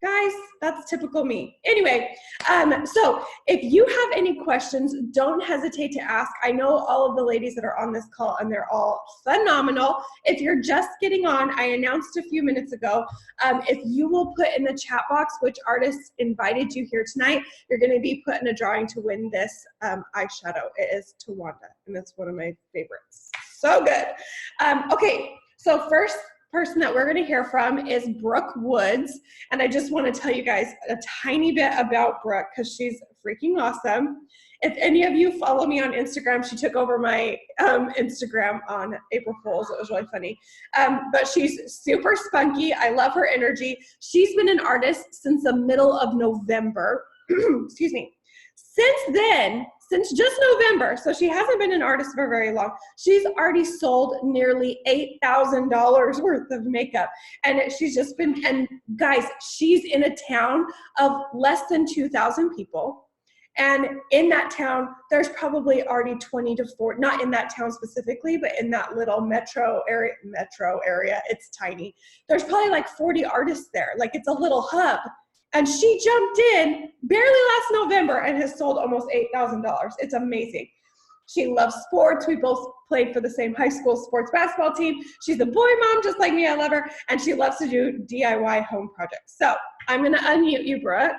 Guys, that's typical me. Anyway, so if you have any questions, don't hesitate to ask. I know all of the ladies that are on this call, and they're all phenomenal. If you're just getting on, I announced a few minutes ago, if you will put in the chat box which artists invited you here tonight, you're going to be put in a drawing to win this eyeshadow. It is Tawanda, and it's one of my favorites. So good. Okay, so first person that we're going to hear from is Brooke Woods, and I just want to tell you guys a tiny bit about Brooke because she's freaking awesome. If any of you follow me on Instagram, she took over my Instagram on April Fool's. It was really funny, but she's super spunky. I love her energy. She's been an artist since the middle of November. Excuse me. Since just November, so she hasn't been an artist for very long, she's already sold nearly $8,000 worth of makeup. And she's just been, and guys, she's in a town of less than 2,000 people. And in that town, there's probably already 20 to 40, not in that town specifically, but in that little metro area, it's tiny. There's probably like 40 artists there. Like it's a little hub. And she jumped in barely last November and has sold almost $8,000. It's amazing. She loves sports. We both played for the same high school sports basketball team. She's a boy mom just like me. I love her. And she loves to do DIY home projects. So I'm going to unmute you, Brooke,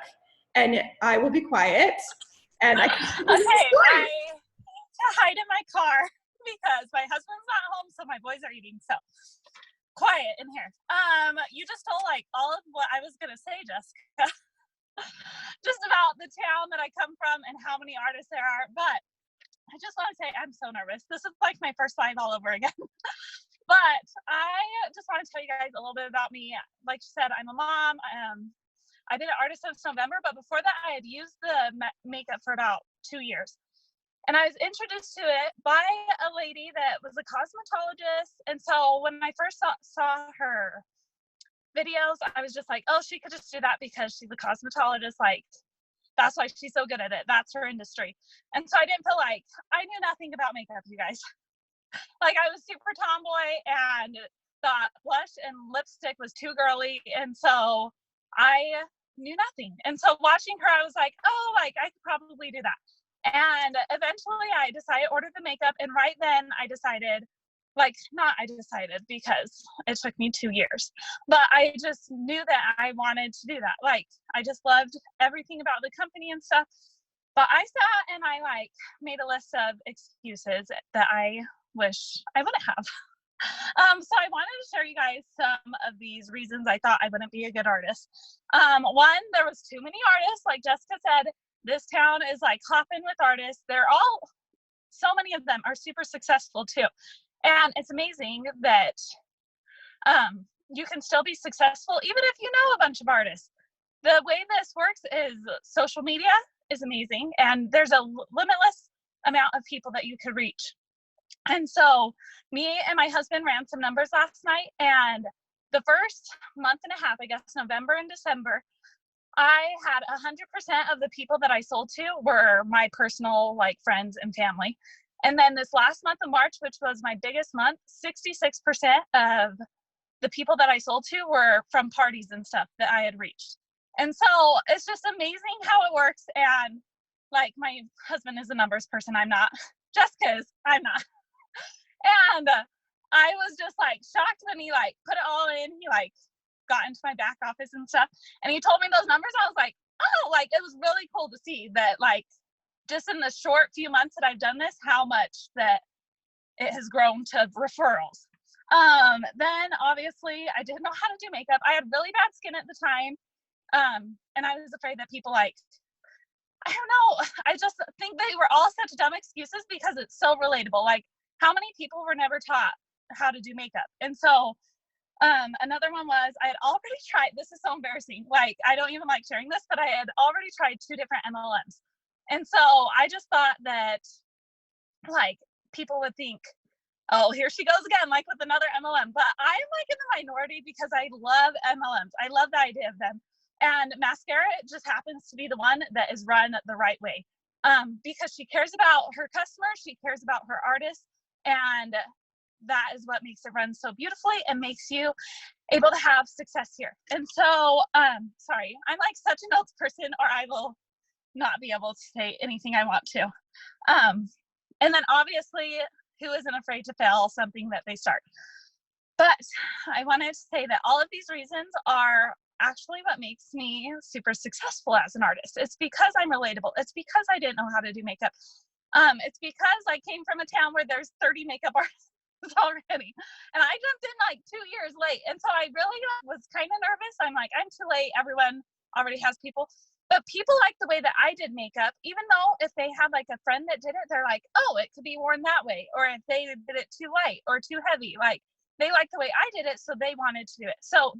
and I will be quiet. And I can okay, I need to hide in my car because my husband's not home, so my boys are eating. So quiet in here. You just told like all of what I was gonna say, Jessica. Just about the town that I come from and how many artists there are. But I just want to say I'm so nervous. This is like my first live all over again. But I just want to tell you guys a little bit about me. Like you said, I'm a mom. I've been an artist since November, but before that I had used the makeup for about 2 years. And I was introduced to it by a lady that was a cosmetologist. And so when I first saw her videos, I was just like, oh, she could just do that because she's a cosmetologist. Like, that's why she's so good at it. That's her industry. And so I didn't feel like, I knew nothing about makeup, you guys. Like, I was super tomboy and thought blush and lipstick was too girly. And so I knew nothing. And so watching her, I was like, oh, like, I could probably do that. And eventually I ordered the makeup, and right then I decided, because it took me 2 years, but I just knew that I wanted to do that. Like, I just loved everything about the company and stuff. But I sat and I like made a list of excuses that I wish I wouldn't have. So I wanted to share you guys some of these reasons I thought I wouldn't be a good artist. One, there was too many artists. Like Jessica said, this town is like hopping with artists. So many of them are super successful too. And it's amazing that you can still be successful even if you know a bunch of artists. The way this works is social media is amazing, and there's a limitless amount of people that you could reach. And so me and my husband ran some numbers last night, and the first month and a half, I guess November and December, I had 100% of the people that I sold to were my personal like friends and family. And then this last month of March, which was my biggest month, 66% of the people that I sold to were from parties and stuff that I had reached. And so it's just amazing how it works. And like, my husband is a numbers person. I'm not. Jessica is. I'm not. And I was just like shocked when he like put it all in. He like got into my back office and stuff, and he told me those numbers. I was like, oh, like it was really cool to see that, like, just in the short few months that I've done this, how much that it has grown to referrals. Then obviously I didn't know how to do makeup. I had really bad skin at the time. And I was afraid that people like, I don't know, I just think they were all such dumb excuses because it's so relatable. Like, how many people were never taught how to do makeup? And so another one was, I had already tried, this is so embarrassing, like, I don't even like sharing this, but I had already tried 2 different MLMs. And so I just thought that, like, people would think, oh, here she goes again, like with another MLM. But I'm like in the minority because I love MLMs. I love the idea of them. And Maskcara just happens to be the one that is run the right way, because she cares about her customers, she cares about her artists, and that is what makes it run so beautifully and makes you able to have success here. And so, sorry, I'm like such a notes person, or I will not be able to say anything I want to. And then obviously, who isn't afraid to fail something that they start? But I wanted to say that all of these reasons are actually what makes me super successful as an artist. It's because I'm relatable. It's because I didn't know how to do makeup. It's because I came from a town where there's 30 makeup artists already. And I jumped in like 2 years late. And so I really was kind of nervous. I'm like, I'm too late. Everyone already has people. But people like the way that I did makeup, even though if they have like a friend that did it, they're like, oh, it could be worn that way. Or if they did it too light or too heavy, like they like the way I did it, so they wanted to do it. So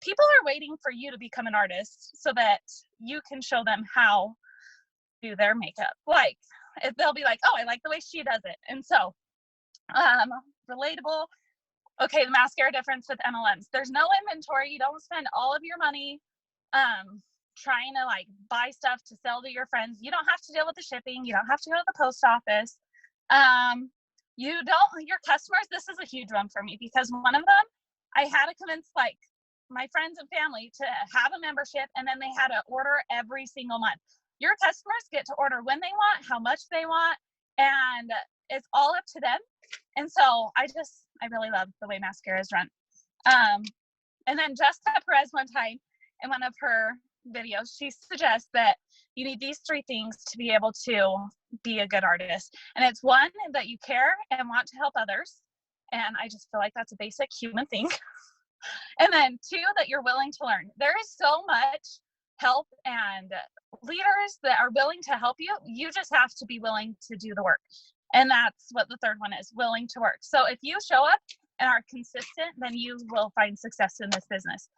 people are waiting for you to become an artist so that you can show them how to do their makeup. Like they'll be like, oh, I like the way she does it. And so relatable. Okay, the mascara difference with MLMs. There's no inventory. You don't spend all of your money trying to like buy stuff to sell to your friends. You don't have to deal with the shipping. You don't have to go to the post office. Your customers, this is a huge one for me, because one of them, I had to convince like my friends and family to have a membership, and then they had to order every single month. Your customers get to order when they want, how much they want, and it's all up to them. And so I really love the way Maskcara is run. And then Jessica Perez one time in one of her videos, she suggests that you need these 3 things to be able to be a good artist. And it's 1, that you care and want to help others. And I just feel like that's a basic human thing. And then 2, that you're willing to learn. There is so much help and leaders that are willing to help you. You just have to be willing to do the work. And that's what the 3rd one is, willing to work. So if you show up and are consistent, then you will find success in this business.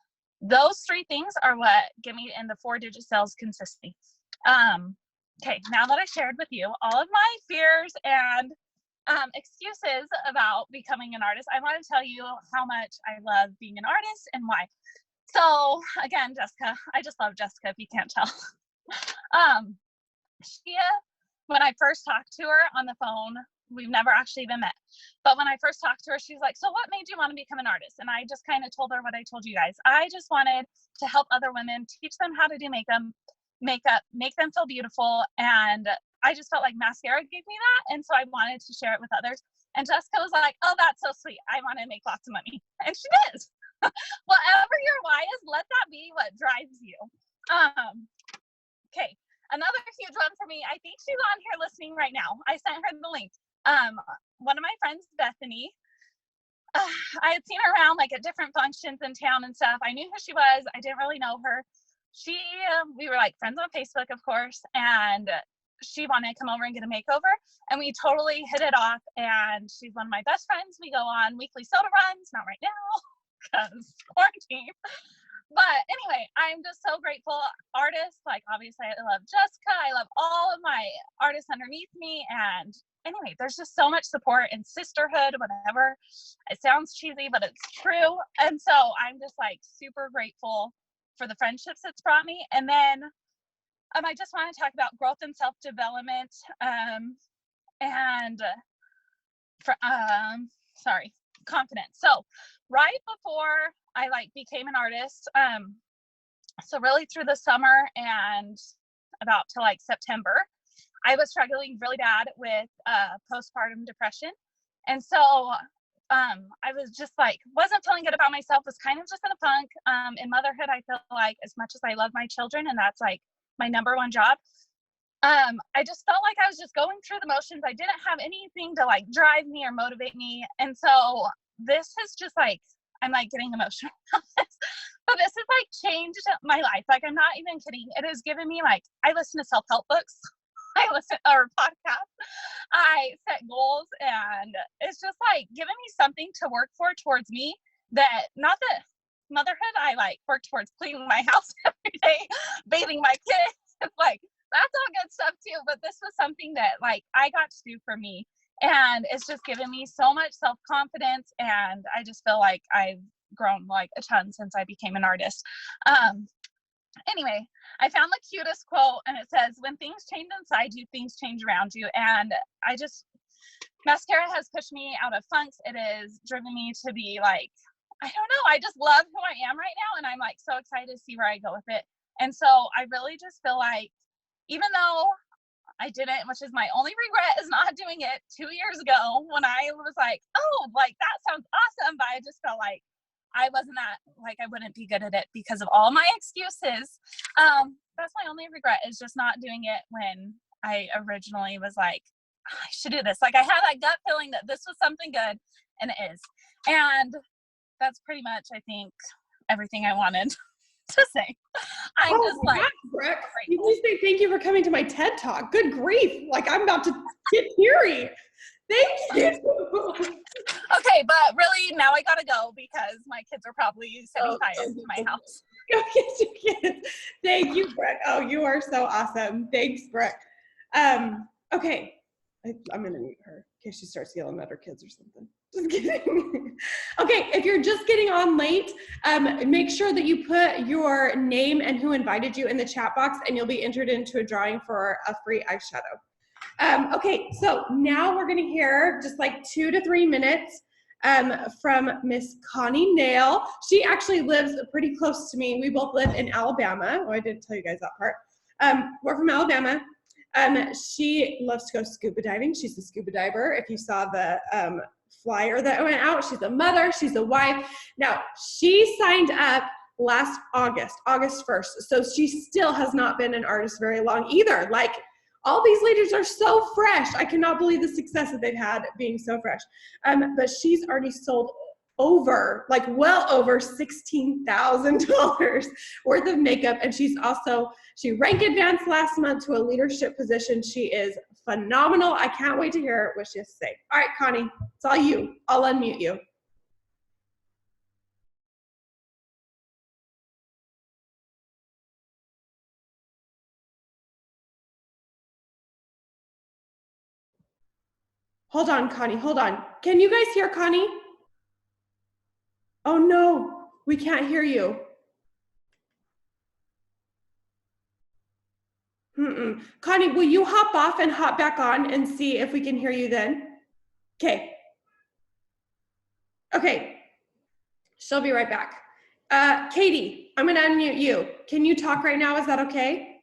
Those 3 things are what get me in the 4-digit sales consistently. Okay, now that I shared with you all of my fears and excuses about becoming an artist, I want to tell you how much I love being an artist and why. So again, Jessica, I just love Jessica, if you can't tell. She, when I first talked to her on the phone, we've never actually even met, but when I first talked to her, she was like, so what made you want to become an artist? And I just kind of told her what I told you guys. I just wanted to help other women, teach them how to do makeup, make them feel beautiful. And I just felt like Maskcara gave me that. And so I wanted to share it with others. And Jessica was like, oh, that's so sweet. I want to make lots of money. And she did. Whatever your why is, let that be what drives you. Okay. Another huge one for me, I think she's on here listening right now. I sent her the link. One of my friends, Bethany, I had seen her around like at different functions in town and stuff. I knew who she was. I didn't really know her. We were like friends on Facebook, of course, and she wanted to come over and get a makeover, and we totally hit it off. And she's one of my best friends. We go on weekly soda runs, not right now because quarantine. But anyway, I'm just so grateful. Artists, like obviously I love Jessica. I love all of my artists underneath me. And anyway, there's just so much support and sisterhood, whatever. It sounds cheesy, but it's true. And so I'm just like super grateful for the friendships it's brought me. And then I just want to talk about growth and self-development. Confidence. So right before I like became an artist, so really through the summer and about to like September, I was struggling really bad with postpartum depression. And so I was just like, wasn't feeling good about myself, was kind of just in a funk. In motherhood, I feel like as much as I love my children, and that's like my number one job, I just felt like I was just going through the motions. I didn't have anything to like drive me or motivate me. And so this is just like, I'm like getting emotional. But this has like changed my life. Like, I'm not even kidding. It has given me like, I listen to self-help books. I listen or podcasts. I set goals, and it's just like giving me something to work for towards me. That not that motherhood, I like work towards cleaning my house every day, bathing my kids. It's like, that's all good stuff too. But this was something that like I got to do for me. And it's just given me so much self-confidence. And I just feel like I've grown like a ton since I became an artist. Anyway, I found the cutest quote, and it says, when things change inside you, things change around you. And I just mascara has pushed me out of funks. It has driven me to be like, I don't know, I just love who I am right now, and I'm like so excited to see where I go with it. And so I really just feel like, even though I didn't, which is my only regret, is not doing it 2 years ago when I was like, oh, like that sounds awesome, but I just felt like I wasn't that, like I wouldn't be good at it because of all my excuses. That's my only regret, is just not doing it when I originally was like, I should do this. Like I had that gut feeling that this was something good, and it is. And that's pretty much, I think, everything I wanted to say. I'm just like, Brooke, you need to say thank you for coming to my TED Talk. Good grief. Like I'm about to get teary. Thank you. Okay, but really now I gotta go because my kids are probably setting fires to my house. Go get your kids. Thank you, Brooke. Oh, you are so awesome. Thanks, Brooke. Okay. I'm gonna mute her in case she starts yelling at her kids or something. Just kidding. Okay, if you're just getting on late, make sure that you put your name and who invited you in the chat box, and you'll be entered into a drawing for a free eyeshadow. Okay, so now we're gonna hear just like 2 to 3 minutes from Miss Connie Nail. She actually lives pretty close to me. We both live in Alabama. Oh, I didn't tell you guys that part. We're from Alabama. She loves to go scuba diving. She's a scuba diver. If you saw the flyer that went out, she's a mother, she's a wife. Now, she signed up last August 1st. So she still has not been an artist very long either. Like, all these ladies are so fresh. I cannot believe the success that they've had being so fresh. But she's already sold over, like well over $16,000 worth of makeup. And she rank advanced last month to a leadership position. She is phenomenal. I can't wait to hear what she has to say. All right, Connie, it's all you. I'll unmute you. Hold on, Connie, hold on. Can you guys hear Connie? Oh no, we can't hear you. Connie, will you hop off and hop back on and see if we can hear you then? Okay. Okay. She'll be right back. Katie, I'm gonna unmute you. Can you talk right now? Is that okay?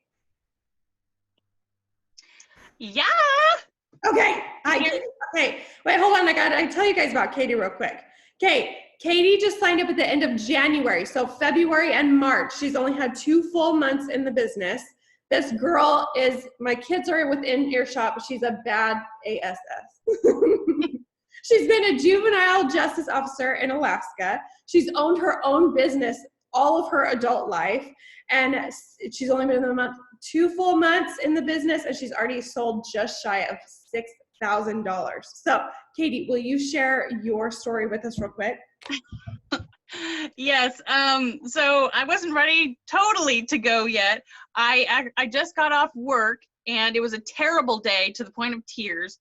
Yeah. Okay. Hi, Katie. Okay. Wait, hold on. I gotta tell you guys about Katie real quick. Okay. Katie just signed up at the end of January. So February and March. She's only had 2 full months in the business. This girl is, my kids are within earshot, but she's a bad ASS. She's been a juvenile justice officer in Alaska. She's owned her own business all of her adult life. And she's only been in the 2 full months in the business, and she's already sold just shy of $6,000. So Katie, will you share your story with us real quick? Yes. So I wasn't ready totally to go yet. I just got off work, and it was a terrible day to the point of tears.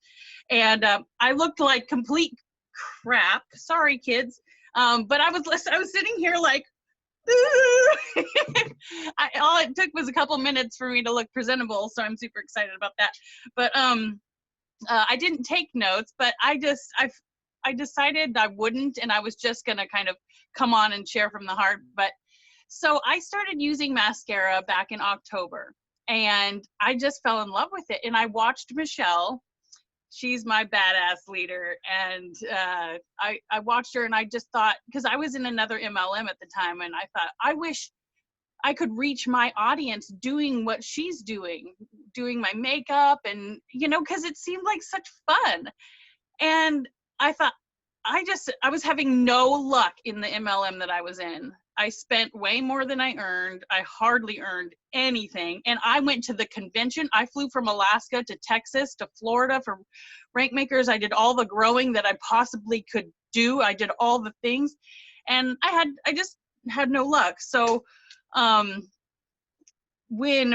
And I looked like complete crap. Sorry, kids. But I was sitting here like, all it took was a couple minutes for me to look presentable. So I'm super excited about that. But I didn't take notes, but I decided I wouldn't, and I was just gonna kind of come on and share from the heart. But so I started using mascara back in October, and I just fell in love with it. And I watched Michelle. She's my badass leader, and I watched her, and I just thought, because I was in another MLM at the time, and I thought, I wish I could reach my audience doing what she's doing my makeup, and because it seemed like such fun. And I thought, I was having no luck in the MLM that I was in. I spent way more than I earned. I hardly earned anything. And I went to the convention. I flew from Alaska to Texas to Florida for rank makers. I did all the growing that I possibly could do. I did all the things, and I just had no luck. So when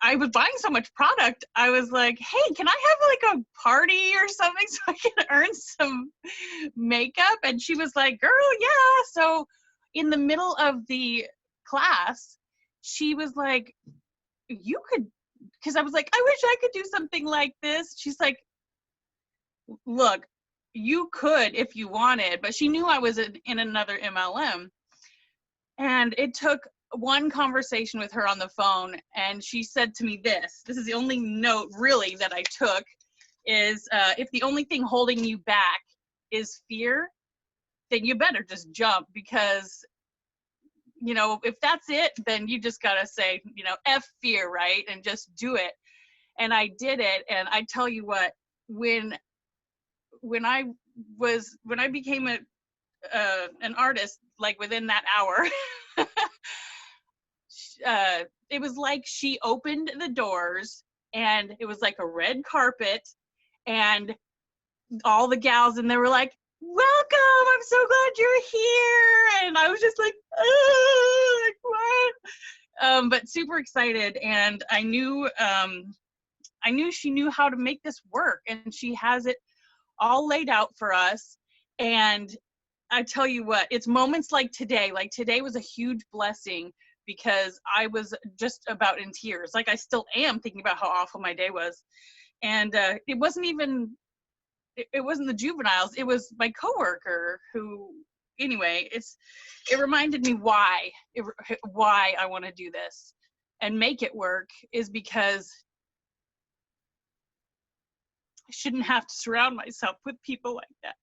I was buying so much product, I was like, hey, can I have like a party or something so I can earn some makeup? And she was like, girl, yeah. So in the middle of the class, she was like, you could, because I was like, I wish I could do something like this. She's like, look, you could if you wanted, but she knew I was in another MLM. And it took one conversation with her on the phone, and she said to me this is the only note really that I took, is if the only thing holding you back is fear, then you better just jump, because, you know, if that's it, then you just gotta say, you know, F fear, right? And just do it. And I did it. And I tell you what, when I became an artist, like within that hour, it was like she opened the doors, and it was like a red carpet, and all the gals and they were like, welcome, I'm so glad you're here. And I was just like, oh, like what? But super excited. And I knew she knew how to make this work, and she has it all laid out for us. And I tell you what, it's moments like today was a huge blessing, because I was just about in tears. Like, I still am, thinking about how awful my day was. And it wasn't the juveniles, it was my coworker who, anyway, it reminded me why I want to do this and make it work, is because I shouldn't have to surround myself with people like that.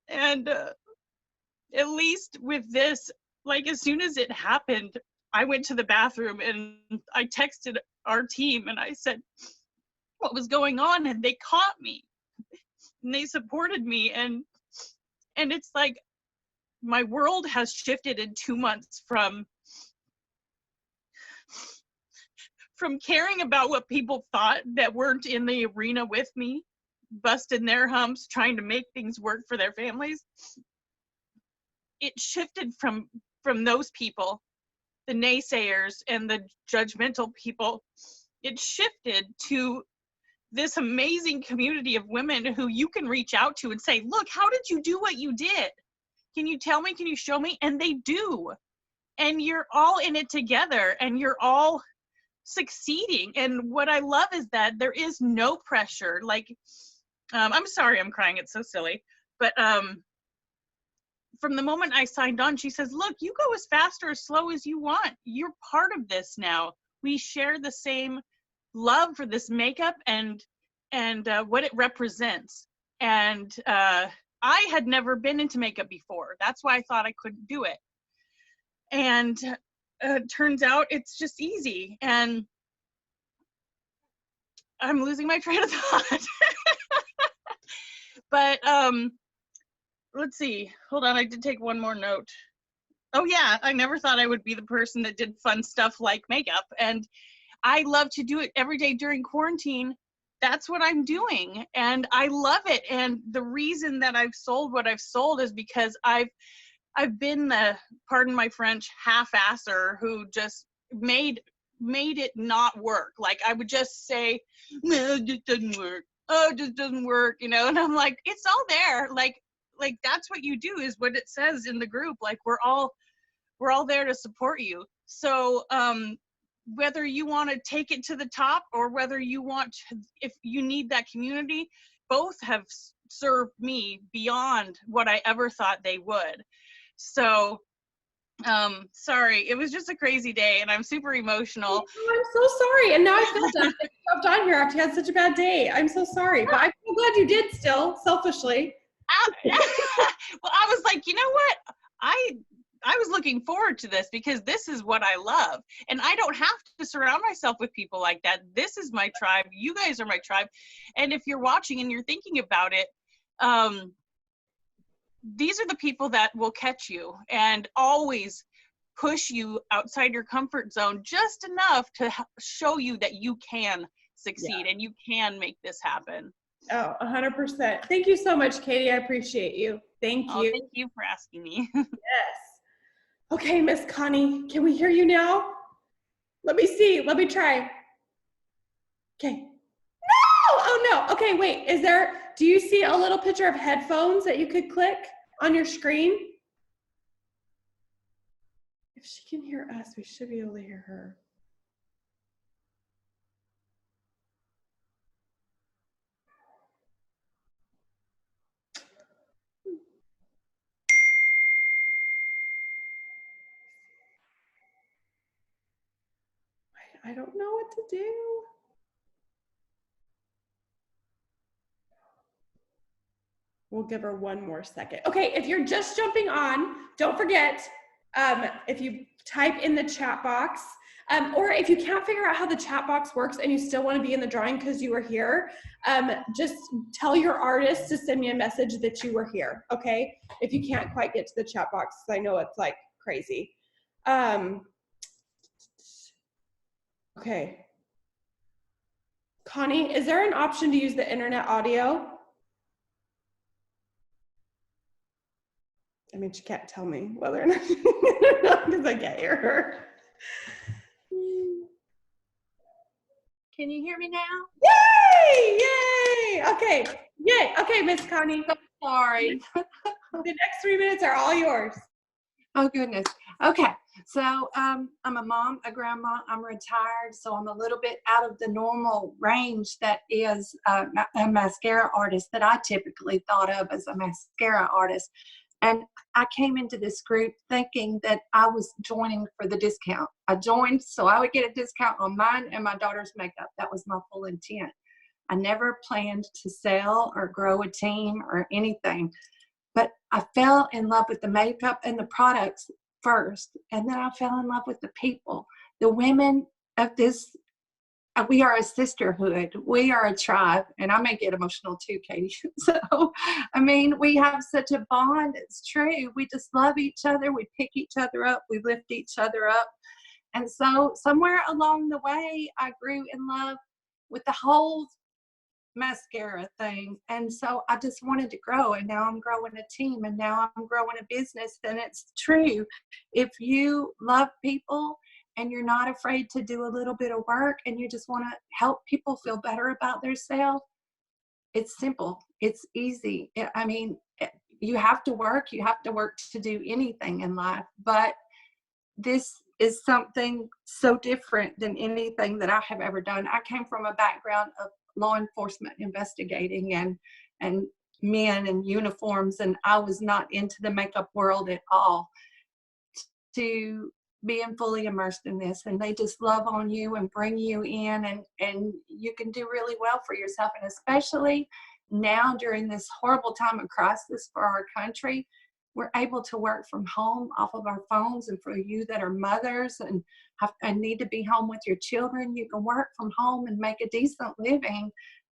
And at least with this, like, as soon as it happened, I went to the bathroom and I texted our team and I said what was going on, and they caught me and they supported me. And it's like my world has shifted in 2 months from caring about what people thought that weren't in the arena with me, busting their humps, trying to make things work for their families. It shifted from those people, the naysayers and the judgmental people. It shifted to this amazing community of women who you can reach out to and say, look, how did you do what you did? Can you tell me? Can you show me? And they do. And you're all in it together, and you're all succeeding. And what I love is that there is no pressure. Like, I'm sorry I'm crying, it's so silly. But from the moment I signed on, she says, look, you go as fast or as slow as you want. You're part of this now. We share the same love for this makeup and what it represents. And I had never been into makeup before. That's why I thought I couldn't do it. And turns out it's just easy. And I'm losing my train of thought. But let's see. Hold on, I did take one more note. Oh yeah, I never thought I would be the person that did fun stuff like makeup. And I love to do it every day during quarantine. That's what I'm doing, and I love it. And the reason that I've sold what I've sold is because I've been the, pardon my French, half-asser who just made it not work. Like, I would just say, no, it just doesn't work. Oh, it just doesn't work, you know? And I'm like, it's all there. Like that's what you do, is what it says in the group. Like, we're all there to support you. So whether you want to take it to the top, or whether you want to, if you need that community, both have served me beyond what I ever thought they would. So sorry, it was just a crazy day, and I'm super emotional. Oh, I'm so sorry. And now I feel bad that you jumped on here after you had such a bad day. I'm so sorry, but I'm so glad you did still, selfishly. Well, I was like, you know what? I was looking forward to this, because this is what I love. And I don't have to surround myself with people like that. This is my tribe. You guys are my tribe. And if you're watching and you're thinking about it, these are the people that will catch you and always push you outside your comfort zone just enough to show you that you can succeed and you can make this happen. Oh, 100%. Thank you so much, Katie. I appreciate you. Thank you. Thank you for asking me. Yes. Okay, Miss Connie, can we hear you now? Let me see. Let me try. Okay. No! Oh, no. Okay, wait. Do you see a little picture of headphones that you could click on your screen? If she can hear us, we should be able to hear her. I don't know what to do. We'll give her one more second. Okay, if you're just jumping on, don't forget, if you type in the chat box, or if you can't figure out how the chat box works and you still want to be in the drawing because you were here, just tell your artist to send me a message that you were here, okay? If you can't quite get to the chat box, I know it's like crazy. Okay. Connie, is there an option to use the internet audio? I mean, she can't tell me whether or not because I can't hear her. Can you hear me now? Yay! Yay! Okay. Yay! Okay, Miss Connie. So sorry. The next 3 minutes are all yours. Oh goodness. Okay. So I'm a mom, a grandma. I'm retired, so I'm a little bit out of the normal range that is a mascara artist that I typically thought of as a mascara artist. And I came into this group thinking that I was joining for the discount. I joined so I would get a discount on mine and my daughter's makeup. That was my full intent. I never planned to sell or grow a team or anything. But I fell in love with the makeup and the products first. And then I fell in love with the people, the women of this. We are a sisterhood. We are a tribe. And I may get emotional too, Katie. So, I mean, we have such a bond. It's true. We just love each other. We pick each other up. We lift each other up. And so somewhere along the way, I grew in love with the whole mascara thing. And so I just wanted to grow. And now I'm growing a team. And now I'm growing a business. And it's true. If you love people, and you're not afraid to do a little bit of work and you just want to help people feel better about themselves, it's simple. It's easy. I mean, you have to work. You have to work to do anything in life. But this is something so different than anything that I have ever done. I came from a background of law enforcement investigating and men in uniforms, and I was not into the makeup world at all. To being fully immersed in this, and they just love on you and bring you in, and you can do really well for yourself. And especially now during this horrible time of crisis for our country, we're able to work from home off of our phones. And for you that are mothers and need to be home with your children, you can work from home and make a decent living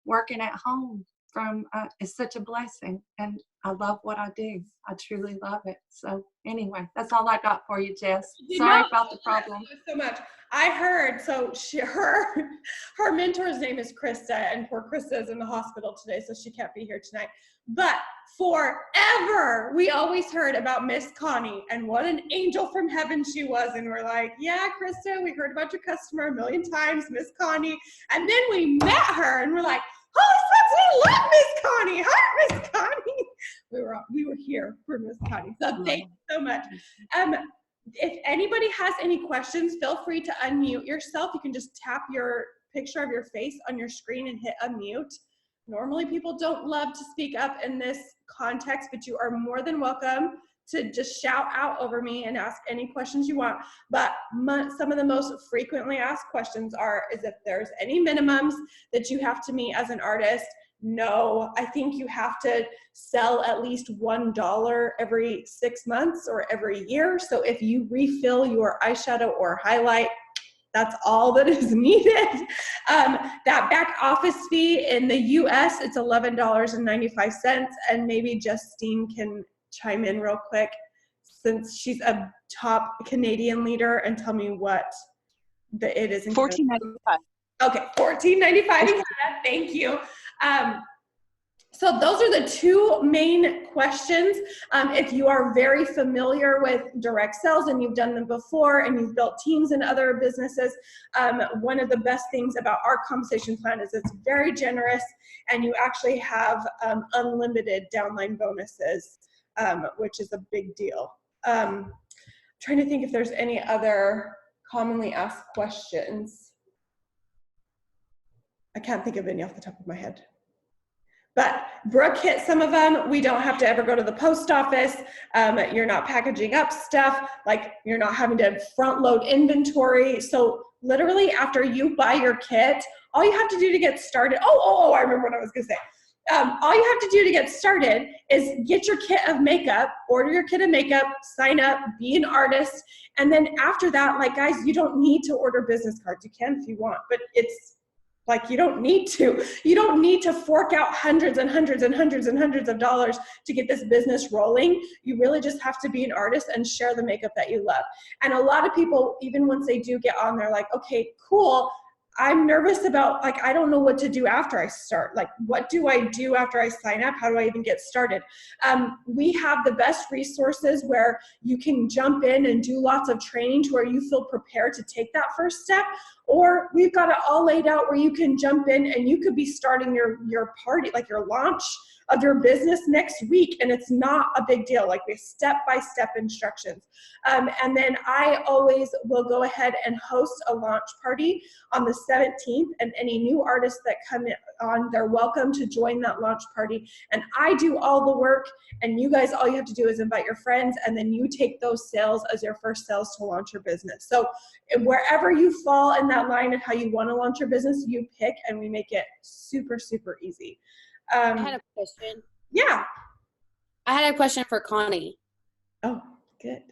working at home from is such a blessing. And I love what I do. I truly love it. So anyway, that's all I got for you, Jess. Sorry about the problem. Thank you so much. I heard, so her mentor's name is Krista, and poor Krista is in the hospital today, so she can't be here tonight. But forever, we always heard about Miss Connie and what an angel from heaven she was. And we're like, yeah, Krista, we heard about your customer a million times, Miss Connie. And then we met her and we're like, holy smokes, we love Miss Connie. Hi, Miss Connie. We were here for Miss Connie. So thank you so much. If anybody has any questions, feel free to unmute yourself. You can just tap your picture of your face on your screen and hit unmute. Normally people don't love to speak up in this context, but you are more than welcome to just shout out over me and ask any questions you want. But some of the most frequently asked questions is if there's any minimums that you have to meet as an artist. No, I think you have to sell at least $1 every 6 months or every year. So if you refill your eyeshadow or highlight, that's all that is needed. That back office fee in the US, it's $11.95. And maybe Justine can chime in real quick since she's a top Canadian leader and tell me what it is in $14.95. Okay, $14.95 in Canada. Thank you. So those are the two main questions. If you are very familiar with direct sales and you've done them before and you've built teams in other businesses, one of the best things about our compensation plan is it's very generous and you actually have unlimited downline bonuses, which is a big deal. Trying to think if there's any other commonly asked questions. I can't think of any off the top of my head. But Brooke hit some of them. We don't have to ever go to the post office. You're not packaging up stuff. Like, you're not having to front load inventory. So literally after you buy your kit, all you have to do to get started, I remember what I was gonna say. All you have to do to get started is get your kit of makeup, order your kit of makeup, sign up, be an artist. And then after that, like, guys, you don't need to order business cards. You can if you want, but it's like, you don't need to. You don't need to fork out hundreds and hundreds and hundreds and hundreds of dollars to get this business rolling. You really just have to be an artist and share the makeup that you love. And a lot of people, even once they do get on, they're like, okay, cool. I'm nervous about, like, I don't know what to do after I start. Like, what do I do after I sign up? How do I even get started? We have the best resources where you can jump in and do lots of training to where you feel prepared to take that first step. Or we've got it all laid out where you can jump in and you could be starting your party, like your launch of your business next week, and it's not a big deal. Like, we step-by-step instructions. And then I always will go ahead and host a launch party on the 17th, and any new artists that come on, they're welcome to join that launch party. And I do all the work, and you guys, all you have to do is invite your friends, and then you take those sales as your first sales to launch your business. So wherever you fall in that line of how you want to launch your business, you pick, and we make it super, super easy. I had a question. Yeah. I had a question for Connie. Oh, good.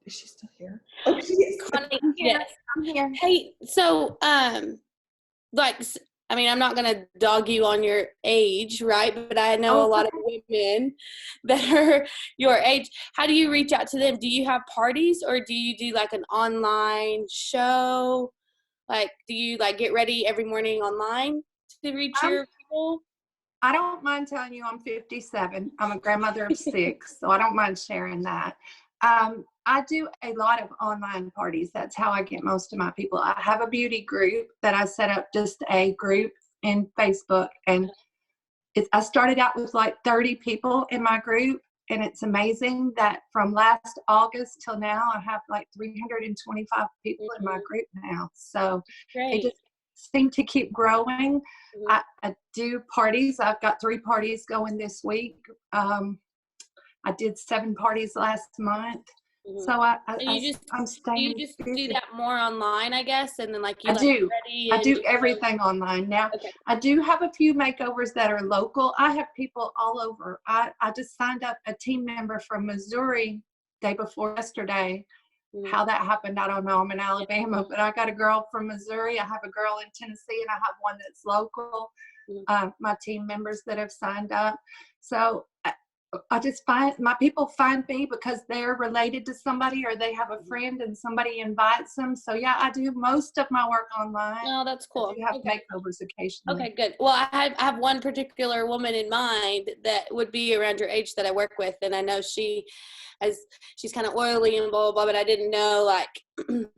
Is she still here? Oh, she is. Connie, yes. I'm here. Hey, so, like, I mean, I'm not going to dog you on your age, right? But I know a lot of women that are your age. How do you reach out to them? Do you have parties, or do you do like an online show? Like, do you like get ready every morning online to reach your people? I don't mind telling you I'm 57. I'm a grandmother of 6, so I don't mind sharing that. I do a lot of online parties. That's how I get most of my people. I have a beauty group that I set up, just a group in Facebook, and I started out with like 30 people in my group, and it's amazing that from last August till now, I have like 325 people in my group now. So it just seemed to keep growing. I do parties. I've got 3 parties going this week. I did 7 parties last month. So I'm staying. You just do that more online, I guess, and then like you I do. ready I do everything online now. Okay. I do have a few makeovers that are local. I have people all over. I just signed up a team member from Missouri day before yesterday. How that happened, I don't know. I'm in Alabama, but I got a girl from Missouri. I have a girl in Tennessee, and I have one that's local. My team members that have signed up. So I just find my people find me because they're related to somebody, or they have a friend and somebody invites them. So yeah, I do most of my work online. No, that's cool. I do have makeovers occasionally. Okay, good. Well, I have one particular woman in mind that would be around your age that I work with, and I know she's kind of oily and blah, blah, blah, but I didn't know like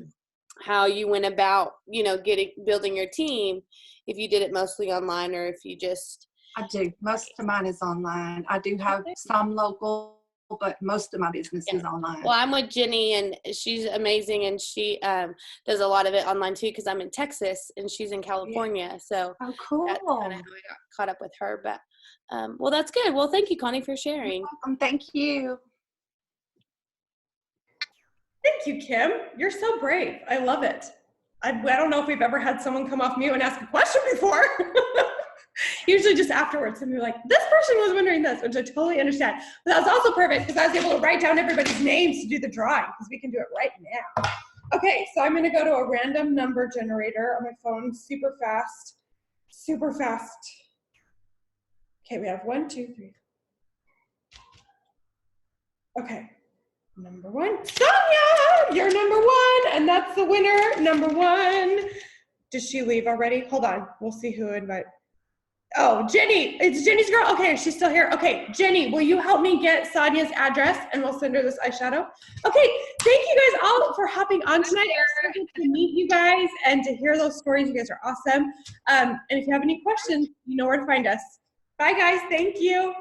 how you went about, building your team, if you did it mostly online or if you just. I do. Most of mine is online. I do have some local, but most of my business is online. Well, I'm with Jenny, and she's amazing, and she does a lot of it online too, because I'm in Texas and she's in California. So cool. That's kind of how I got caught up with her. But well, that's good. Well, thank you, Connie, for sharing. You're welcome. Thank you. Thank you, Kim. You're so brave. I love it. I don't know if we've ever had someone come off mute and ask a question before. Usually just afterwards, and you're like, this person was wondering this, which I totally understand. But that was also perfect because I was able to write down everybody's names to do the drawing, because we can do it right now. Okay, so I'm going to go to a random number generator on my phone, super fast, super fast. Okay, we have 1, 2, 3. Okay, number 1, Sonia, you're number 1, and that's the winner, number 1. Did she leave already? Hold on, we'll see who invited. Oh, Jenny, it's Jenny's girl. Okay, she's still here. Okay, Jenny, will you help me get Sonia's address, and we'll send her this eyeshadow? Okay, thank you guys all for hopping on tonight. It was so good to meet you guys and to hear those stories. You guys are awesome. And if you have any questions, you know where to find us. Bye, guys. Thank you.